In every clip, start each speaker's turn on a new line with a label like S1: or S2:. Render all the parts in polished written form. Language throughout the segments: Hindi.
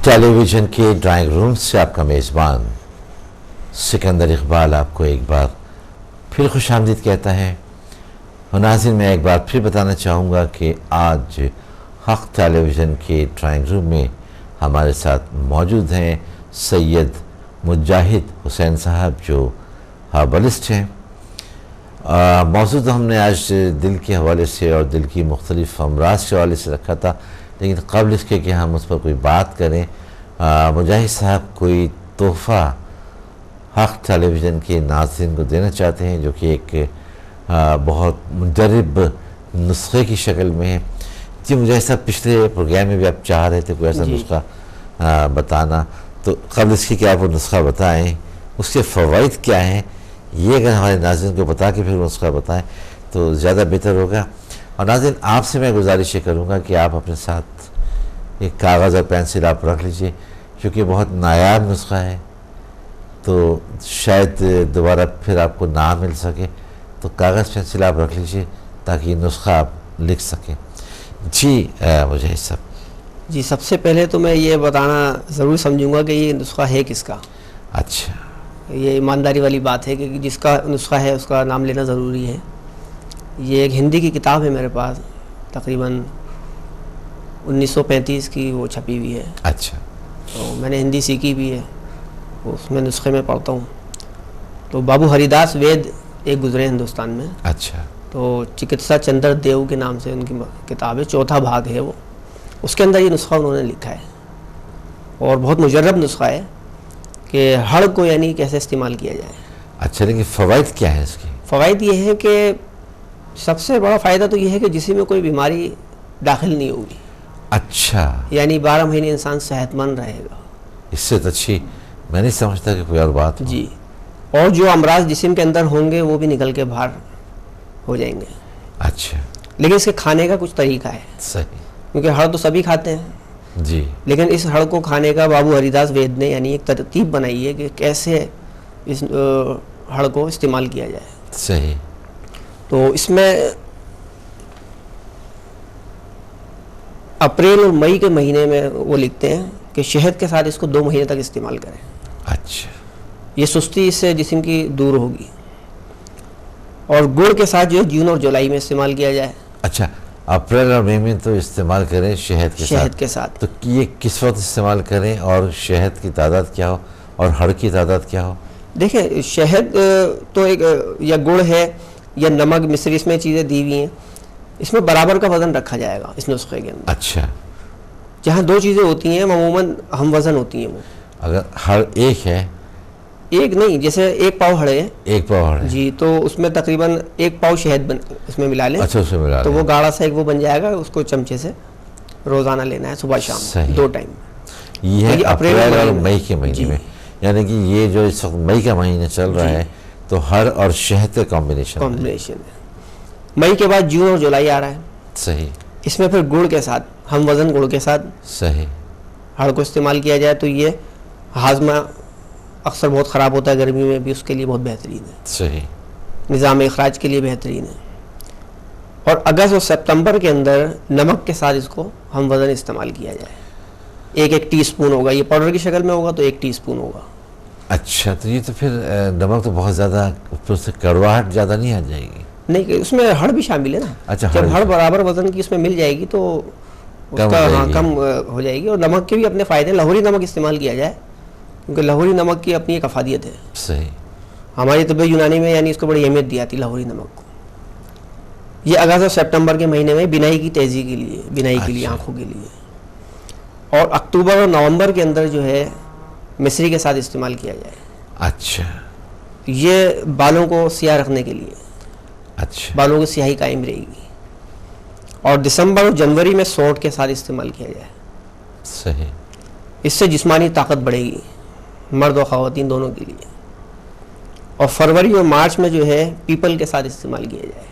S1: टेलीविज़न के ड्राइंग रूम से आपका मेज़बान सिकंदर इकबाल आपको एक बार फिर खुशामदीद कहता है। और नाज़रीन, मैं एक बार फिर बताना चाहूँगा कि आज हक़ टेलीविज़न के ड्राइंग रूम में हमारे साथ मौजूद हैं सैयद मुजाहिद हुसैन साहब, जो हर्बलिस्ट हैं। मौजूद तो हमने आज दिल के हवाले से और दिल की मुख्तलिफ अमराज के हवाले से रखा था, लेकिन क़ब्ल इसके कि हम उस पर कोई बात करें, मुजाहिद साहब कोई तोहफ़ा हक़ टेलीविज़न के नाज़रीन को देना चाहते हैं, जो कि एक बहुत मुजरब नुस्खे की शक्ल में है। जी मुजाहिद साहब, पिछले प्रोग्राम में भी आप चाह रहे थे कोई ऐसा नुस्खा बताना, तो क़ब्ल इसके कि आप वो नुस्खा बताएँ, उसके फ़वाइद क्या हैं, ये अगर हमारे नाज़रीन को बता के फिर नुस्खा बताएँ तो ज़्यादा बेहतर होगा। और नाज़रीन, आपसे मैं गुजारिश करूँगा कि आप अपने साथ एक कागज़ और पेंसिल आप रख लीजिए, क्योंकि बहुत नायाब नुस्खा है, तो शायद दोबारा फिर आपको ना मिल सके। तो कागज़ पेंसिल आप रख लीजिए ताकि ये नुस्खा आप लिख सकें। जी मुझे सब
S2: जी, सबसे पहले तो मैं ये बताना ज़रूर समझूंगा कि ये नुस्खा है किसका।
S1: अच्छा,
S2: ये ईमानदारी वाली बात है कि जिसका नुस्खा है उसका नाम लेना ज़रूरी है। ये एक हिंदी की किताब है मेरे पास, तकरीबन 1935 की वो छपी हुई है।
S1: अच्छा,
S2: तो मैंने हिंदी सीखी भी है, उसमें नुस्खे में पढ़ता हूँ। तो बाबू हरिदास वेद एक गुजरे हिंदुस्तान में।
S1: अच्छा,
S2: तो चिकित्सा चंद्र देव के नाम से उनकी किताब है, चौथा भाग है वो। उसके अंदर ये नुस्खा उन्होंने लिखा है और बहुत मुजर्रब नुस्खा है कि हड़ को यानी कैसे इस्तेमाल किया जाए।
S1: अच्छा, लेकिन फ़वाइद क्या है इसकी?
S2: फ़वाइद ये है कि सबसे बड़ा फ़ायदा तो ये है कि जिसम में कोई बीमारी दाखिल नहीं होगी।
S1: अच्छा,
S2: यानी 12 महीने इंसान सेहतमंद रहेगा।
S1: इससे तो अच्छी मैं नहीं समझता कि कोई और बात हो।
S2: जी, और जो अमराज जिस्म के अंदर होंगे वो भी निकल के बाहर हो जाएंगे।
S1: अच्छा,
S2: लेकिन इसके खाने का कुछ तरीका है।
S1: सही,
S2: क्योंकि हड़ तो सभी खाते हैं
S1: जी,
S2: लेकिन इस हड़ को खाने का बाबू हरिदास वेद ने यानी एक तरतीब बनाई है कि कैसे इस हड़ को इस्तेमाल किया जाए।
S1: सही,
S2: तो इसमें अप्रैल और मई के महीने में वो लिखते हैं कि शहद के साथ इसको 2 महीने तक इस्तेमाल करें।
S1: अच्छा,
S2: ये सुस्ती इससे जिस्म की दूर होगी। और गुड़ के साथ जो है जून और जुलाई में इस्तेमाल किया जाए।
S1: अच्छा, अप्रैल और मई में तो इस्तेमाल करें शहद के साथ। तो ये किस वक्त इस्तेमाल करें और शहद की तादाद क्या हो और हड़ की तादाद क्या हो?
S2: देखिए, शहद तो एक या गुड़ है या नमक मिश्री, इसमें चीज़ें दी हुई हैं। इसमें बराबर का वज़न रखा जाएगा इस नुस्खे के अंदर।
S1: अच्छा,
S2: जहाँ 2 चीज़ें होती हैं अमूमन हम वज़न होती हैं वो।
S1: अगर हड़ एक है,
S2: एक नहीं, जैसे 1 पाव हड़ है,
S1: 1 पाव हड़ है
S2: जी, तो उसमें तकरीबन 1 पाव शहद उसमें मिला लें।
S1: अच्छा, उसमें मिला
S2: तो
S1: लें।
S2: वो गाढ़ा सा एक वो बन जाएगा, उसको चमचे से रोज़ाना लेना है, सुबह शाम 2 टाइम।
S1: ये है अप्रैल और मई के महीने में, यानी कि ये जो इस वक्त मई का महीना चल रहा है तो हड़ और शहद का कॉम्बिनेशन
S2: है। मई के बाद जून और जुलाई आ रहा है।
S1: सही,
S2: इसमें फिर गुड़ के साथ, हम वज़न गुड़ के साथ
S1: सही,
S2: हड़ को इस्तेमाल किया जाए तो ये हाजमा अक्सर बहुत ख़राब होता है गर्मी में भी, उसके लिए बहुत बेहतरीन है।
S1: सही,
S2: निज़ाम इखराज के लिए बेहतरीन है। और अगस्त और सितंबर के अंदर नमक के साथ इसको हम वज़न इस्तेमाल किया जाए। 1-1 टीस्पून होगा, ये पाउडर की शक्ल में होगा तो 1 टीस्पून होगा।
S1: अच्छा, तो ये तो फिर नमक तो बहुत ज़्यादा, ऊपर से कड़वाहट ज़्यादा नहीं आ जाएगी?
S2: नहीं, उसमें हड़ भी शामिल है ना।
S1: अच्छा,
S2: जब हड़ बराबर वज़न की उसमें मिल जाएगी तो उसका कम हो जाएगी। और नमक के भी अपने फ़ायदे, लाहौरी नमक इस्तेमाल किया जाए क्योंकि लाहौरी नमक की अपनी एक अफादियत है।
S1: सही,
S2: हमारी तबीयत यूनानी में यानी इसको बड़ी अहमियत दी जाती है लाहौरी नमक को। ये अगस्त और सितंबर के महीने में बिनाई की तेज़ी के लिए, बिनाई के लिए, आँखों के लिए। और अक्टूबर और नवंबर के अंदर जो है मिश्री के साथ इस्तेमाल किया जाए।
S1: अच्छा,
S2: ये बालों को सियाह रखने के लिए,
S1: अच्छा,
S2: बालों की स्याही कायम रहेगी। और दिसंबर और जनवरी में सौंठ के साथ इस्तेमाल किया जाए।
S1: सही,
S2: इससे जिस्मानी ताकत बढ़ेगी मर्द और ख़वातीन दोनों के लिए। और फरवरी और मार्च में जो है पीपल के साथ इस्तेमाल किया जाए।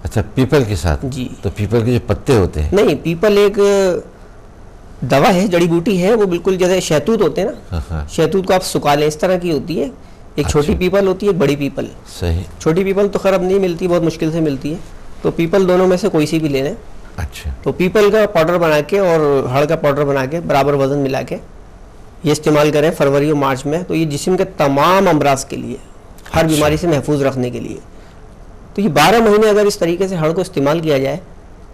S1: अच्छा, पीपल के साथ?
S2: जी।
S1: तो पीपल के जो पत्ते होते हैं?
S2: नहीं, पीपल एक दवा है, जड़ी बूटी है, वो बिल्कुल जैसे शहतूत होते हैं ना, शहतूत को आप सुखा लें, इस तरह की होती है। एक
S1: अच्छा।
S2: छोटी पीपल होती है, एक बड़ी पीपल।
S1: सही,
S2: छोटी पीपल तो खैर अब नहीं मिलती, बहुत मुश्किल से मिलती है। तो पीपल दोनों में से कोई सी भी ले लें,
S1: अच्छा।
S2: तो पीपल का पाउडर बना के और हड़ का पाउडर बना के बराबर वजन मिला के ये इस्तेमाल करें फरवरी और मार्च में, तो ये जिस्म के तमाम अमराज के लिए, हर बीमारी से महफूज रखने के लिए। तो ये 12 महीने अगर इस तरीके से हड़ को इस्तेमाल किया जाए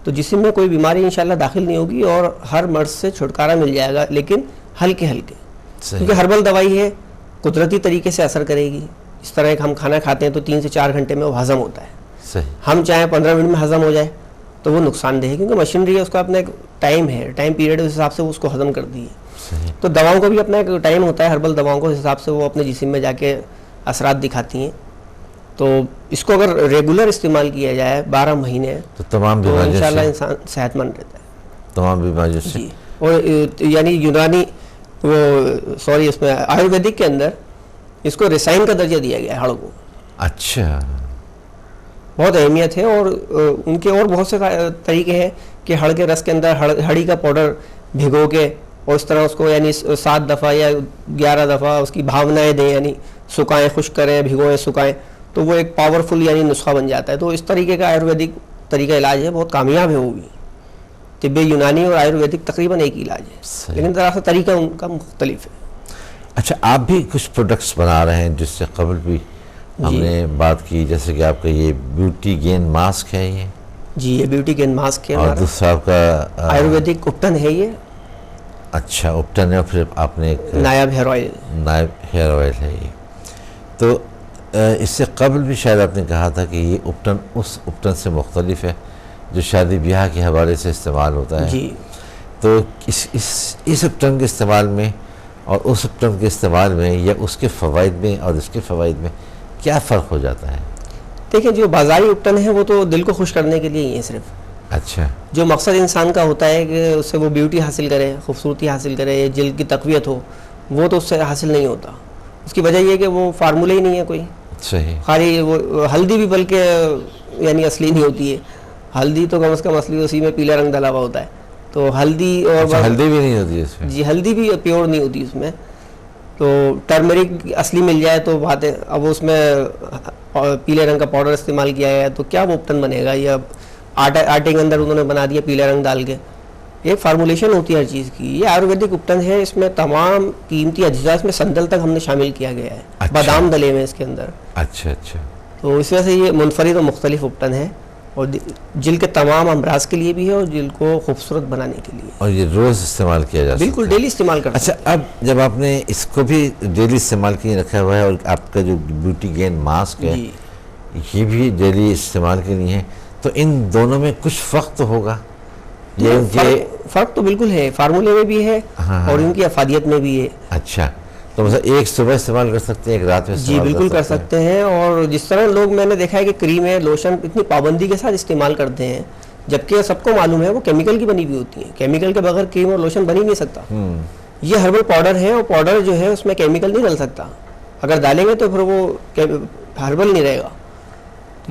S2: तो जिस्म में कोई बीमारी इंशाल्लाह दाखिल नहीं होगी और हर मर्ज से छुटकारा मिल जाएगा, लेकिन हल्के हल्के, क्योंकि हर्बल दवाई है, कुदरती तरीके से असर करेगी। इस तरह हम खाना खाते हैं तो 3 से 4 घंटे में वो हजम होता है।
S1: सही।
S2: हम चाहें 15 मिनट में हजम हो जाए तो वो नुकसानदेह है, क्योंकि मशीनरी है, उसका अपना एक टाइम है, टाइम पीरियड उस हिसाब से वो उसको हजम कर दी है। तो दवाओं को भी अपना एक टाइम होता है, हर्बल दवाओं को, उस हिसाब से वो अपने जिस्म में जाके असरात दिखाती हैं। तो इसको अगर रेगुलर इस्तेमाल किया जाए 12 महीने
S1: तो तमाम
S2: तो
S1: बीमारियों
S2: इंशाल्लाह
S1: से,
S2: इंसान सेहतमंद रहता है।
S1: तमाम बीमारियों से।
S2: जी। और यानी यूनानी वो सॉरी इसमें आयुर्वेदिक के अंदर इसको रसायन का दर्जा दिया गया है हड़ को।
S1: अच्छा।
S2: बहुत अहमियत है। और उनके और बहुत से तरीके हैं कि हड़ के रस के अंदर हड़ी का पाउडर भिगो के और इस तरह उसको यानी 7 दफ़ा या 11 दफ़ा उसकी भावनाएं दें, यानी सुखाएं, खुश्क करें, भिगोएं, सुखाएं, तो वो एक पावरफुल यानी नुस्खा बन जाता है। तो इस तरीके का आयुर्वेदिक तरीका इलाज है, बहुत कामयाब है वो भी। तिब्बे यूनानी और आयुर्वेदिक तकरीबन एक ही इलाज है, लेकिन ज़रा सा तरीका उनका मुख्तलिफ है।
S1: अच्छा, आप भी कुछ प्रोडक्ट्स बना रहे हैं जिससे कबल भी हमने बात की, जैसे कि आपका ये ब्यूटी गेन मास्क है ये?
S2: जी, ये ब्यूटी गेन मास्क है।
S1: और दूसरा आपका
S2: आयुर्वेदिक उपटन है ये।
S1: अच्छा, उपटन है। और फिर आपने एक
S2: नायाब हेयर ऑयल।
S1: नायाब हेयर ऑयल है ये। तो इससे कबल भी शायद आपने कहा था कि ये उपटन उस उपटन से मुख्तलिफ है जो शादी ब्याह के हवाले से इस्तेमाल होता है।
S2: जी।
S1: तो इस उपटन के इस्तेमाल में और उस उपटन के इस्तेमाल में या उसके फ़वाइद में और इसके फ़वाइद में क्या फ़र्क हो जाता है?
S2: देखिए, जो बाज़ारी उपटन है वो तो दिल को खुश करने के लिए ही है सिर्फ।
S1: अच्छा।
S2: जो मकसद इंसान का होता है कि उससे वो ब्यूटी हासिल करे, खूबसूरती हासिल करे, जल्द की तक़वियत हो, वो तो उससे हासिल नहीं होता। उसकी वजह ये है कि वो फार्मूले ही नहीं है कोई।
S1: सही।
S2: खाली वो हल्दी भी बल्कि यानी असली नहीं होती है। हल्दी तो कम से कम असली उसी में पीला रंग डाला हुआ होता है, तो हल्दी और
S1: अच्छा, हल्दी भी नहीं होती इसमें?
S2: जी, हल्दी भी प्योर नहीं होती उसमें। तो टर्मरिक असली मिल जाए तो बात है। अब उसमें पीले रंग का पाउडर इस्तेमाल किया है तो क्या वो उपटन बनेगा? या आटे के अंदर उन्होंने बना दिया पीला रंग डाल के। एक फार्मूलेशन होती है हर चीज़ की। ये आयुर्वेदिक उपटन है, इसमें तमाम कीमती अज्जा, इसमें संदल तक हमने शामिल किया गया है।
S1: अच्छा।
S2: बादाम डले हुए इसके अंदर।
S1: अच्छा अच्छा।
S2: तो इस वजह से ये मुनफरिद और मुख्तलिफ उपटन है और जिल्द के तमाम अमराज के लिए भी है और जिल्द को खूबसूरत बनाने के लिए।
S1: और ये रोज़ इस्तेमाल किया जा सकता है?
S2: बिल्कुल, डेली इस्तेमाल कर।
S1: अच्छा, अब जब आपने इसको भी डेली इस्तेमाल के लिए रखा हुआ है और आपका जो ब्यूटी गेन मास्क है ये भी डेली इस्तेमाल के लिए है, तो इन दोनों में कुछ फ़र्क तो होगा? ये
S2: फ़र्क तो बिल्कुल है, फार्मूले में भी है। हाँ। और इनकी अफादियत में भी है।
S1: अच्छा, तो मतलब एक सुबह इस्तेमाल कर सकते हैं, एक रात में?
S2: जी बिल्कुल कर सकते हैं। और जिस तरह लोग, मैंने देखा है कि क्रीम है, लोशन इतनी पाबंदी के साथ इस्तेमाल करते हैं, जबकि सबको मालूम है वो केमिकल की बनी हुई होती है। केमिकल के बगैर क्रीम और लोशन बन ही नहीं सकता। ये हर्बल पाउडर है और पाउडर जो है उसमें केमिकल नहीं डल सकता। अगर डालेंगे तो फिर वो हर्बल नहीं रहेगा।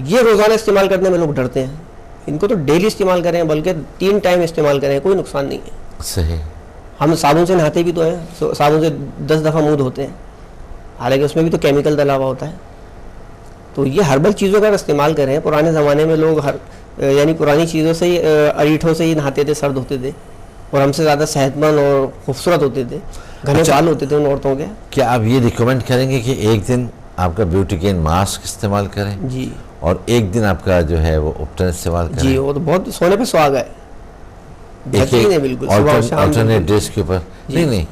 S2: ये रोज़ाना इस्तेमाल करने में लोग डरते हैं। इनको तो डेली इस्तेमाल करें, बल्कि 3 टाइम इस्तेमाल करें, कोई नुकसान नहीं है।
S1: सही।
S2: हम साबुन से नहाते भी तो हैं, साबुन से 10 दफ़ा मुँह धोते हैं, हालांकि उसमें भी तो केमिकल डला हुआ होता है। तो ये हर्बल चीज़ों का इस्तेमाल करें। पुराने ज़माने में लोग यानी पुरानी चीज़ों से ही, अरीठों से ही नहाते थे, सर धोते थे और हमसे ज़्यादा सेहतमंद और खूबसूरत होते थे, घने बाल होते थे उन औरतों के।
S1: क्या आप ये रिकमेंड करेंगे कि एक दिन आपका ब्यूटी गेन मास्क इस्तेमाल करें
S2: जी
S1: और एक दिन आपका जो है वो उपटन इस्तेमाल करें?
S2: जी, वो तो बहुत सोने पे सुहागा है। बिल्कुल
S1: अल्टरनेट डेज के ऊपर नहीं,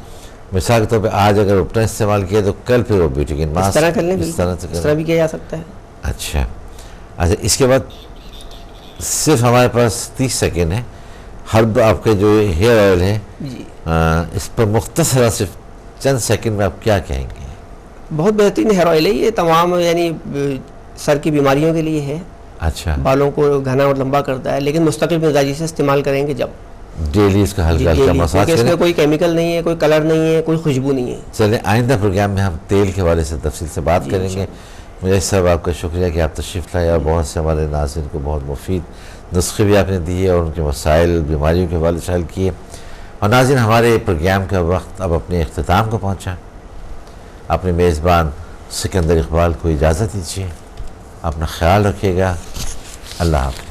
S1: मिसाल के तौर पे आज अगर उपटन इस्तेमाल किया तो कल फिर वो ब्यूटी गेन मास्क
S2: इस तरह भी किया जा सकता है।
S1: अच्छा, इसके बाद सिर्फ हमारे पास 30 सेकेंड है। हर आपके जो हेयर ऑयल है
S2: जी,
S1: इस पर मुख्तसरा सिर्फ चंद सेकंड में आप क्या कहेंगे?
S2: बहुत बेहतरीन हेयर ऑयल है ये, तमाम यानी सर की बीमारियों के लिए है।
S1: अच्छा।
S2: बालों को घना और लंबा करता है, लेकिन मुस्तकिल मिजाजी से इस्तेमाल करेंगे जब
S1: डेली इसका हल्का हल्का मसाज करें।
S2: इसमें कोई केमिकल नहीं है, कोई कलर नहीं है, कोई खुशबू नहीं है।
S1: चलिए, आइंदा प्रोग्राम में हम तेल के हवाले से तफसील से बात करेंगे। मुझे सब आपका शुक्रिया कि आप तशरीफ़ लाए और बहुत से हमारे नाज़रीन को बहुत मुफीद नुस्खे भी आपने दिए और उनके मसाइल, बीमारियों के हवाले से हल किए। और नाज़रीन, हमारे प्रोग्राम का वक्त अब अपने अख्तिताम को पहुँचा। अपने मेज़बान सिकंदर इकबाल को इजाज़त दीजिए। अपना ख्याल रखिएगा। अल्लाह हाफ़िज़।